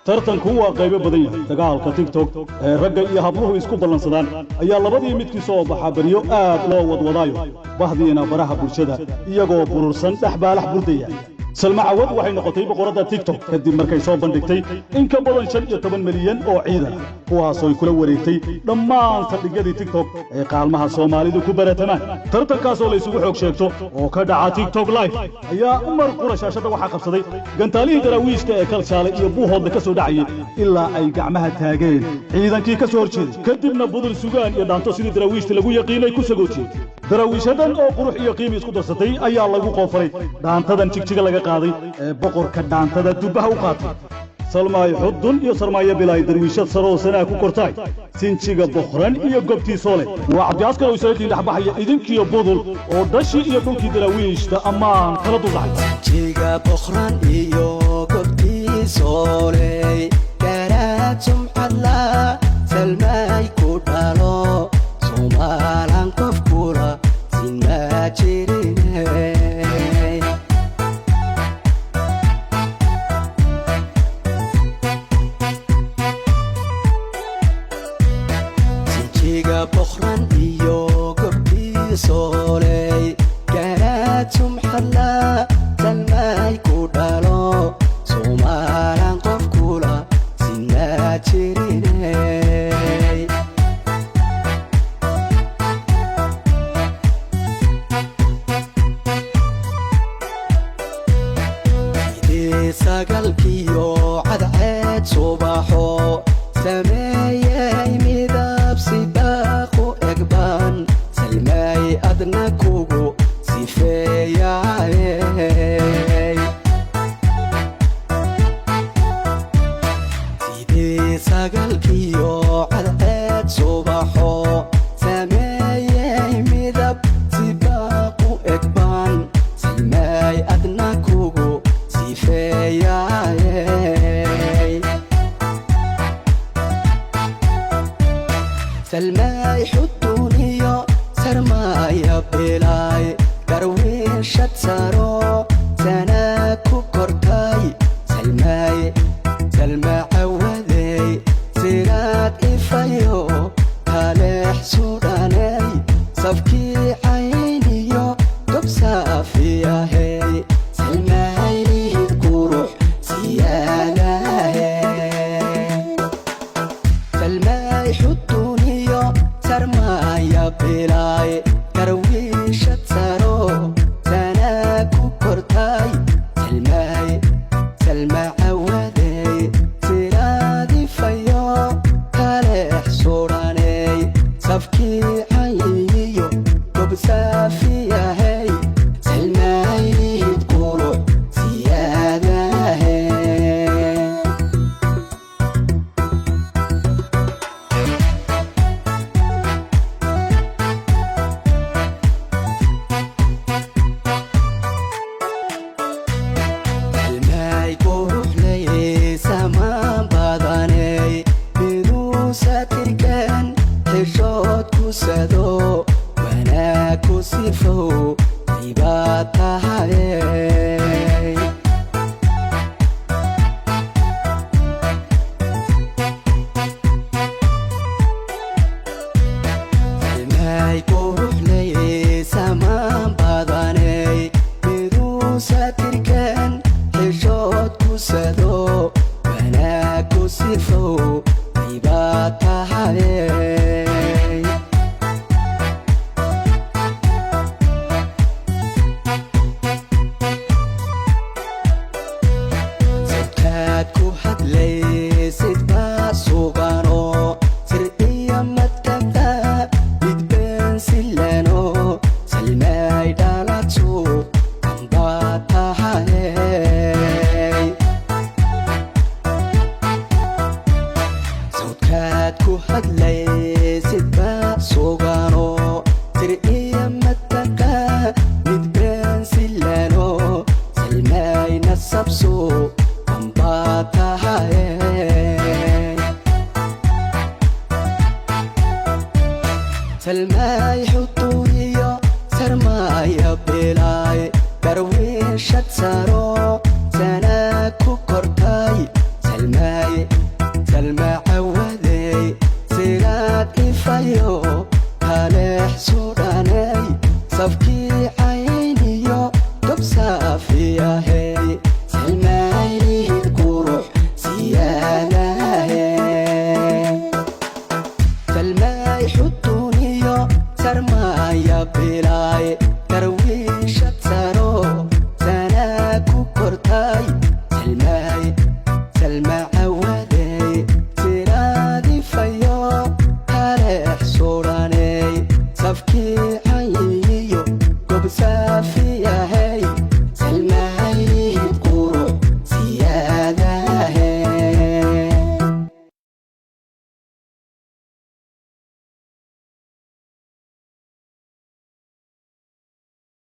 tartanku waa qaybo badan yahay dagaalka TikTok ee ragga iyo habluhu isku balansadaan ayaa labadii midkii soo baxa bariyo aad loo wadwadaayo bahdiina baraha bulshada iyagoo burursan dhaxbaalax burdaya Salma Awad waxay noqotay boqorada TikTok kadib markay soo bandhigtay in ka badan 15 milyan oo ciidan kuwaas oo kula wareegtay dhammaan saldhigyadii TikTok ee qaalmaha Soomaalidu ku baratamaan tartankaas oo la isugu xoog sheegto oo ka dhaca TikTok live ayaa umar qurashashada waxa qabsaday gantaalihii daraawiishta ee kalshaale iyo buuhoodda ka soo dhacay ilaa ay gacmaha taageen ciidankii ka soo horjeeday kadibna budul sugaan iyo dhaanto sidii daraawiishta lagu yaqiinay ku sagootay daraawiishadan oo qurux iyo qiimi isku darsatay ayaa lagu qoofaray dhaantadan jigjiga laga qaaday boqorka dhaantada dubaha u qaatay salmaay xudun iyo sarmaaya bilay darwiishad saroo sanaa ku kortay sinjiga boqran iyo gobtii soole waa cabdiaskar oo isagii dhaxbaxaya idinkiyo budul oo dashi iyo dhulkii daraawiishta amaan kala duldhacay sinjiga boqran iyo gobtii soole garaajum alla salmaay ku dhalo Soomaalian qof kula sinma jirine بخران iyo gobtii soolay garaajum xalla salmaay ku dhalo Soomaalian qof kula sinma jirine sagalkiyo cadceed subaxo sameeyay midab sidaaqo egban salmaay adna kugu sifeeyay sidii sagalkiyo cadceed subaxo sameeyay midab sidaaqo egban salmaay adna kugu salmaay xuduniyo sarmaaya bilaay garwiishad saro sana ku kortay salmaay salma cawadey siraad ifayo kaleex suudhanay safkii cayniyo gob saafiyahey salmaay lihid qurux siyaadahay salmaay xuduniyo sarmaaya bilaay garwiishad saro sana ku kortay salmaay salma cawadey siraadifayo kaleex suudhanay safkii cayniyo gob saafiyahey salmaay lihid qurux siyaadahay xishood ku sado wanaag ku sifow dhibaat tahay salmaay qurux leh samaan badanay miduu satirkan xishood ku sado wanaag ku sifow dhibaat tahay ku hadlaysid baa sugano sir iyo madkanta midbeen silano salmaay dhalatu ambaa tahay sawdkaad ku hadlaysid baa sugano sir iyo madkanta midbeen silano salmaay nasabso salmaay xuduniyo sarmaaya bilaay garwiishad saro sana ku kortay salmaay safiya hey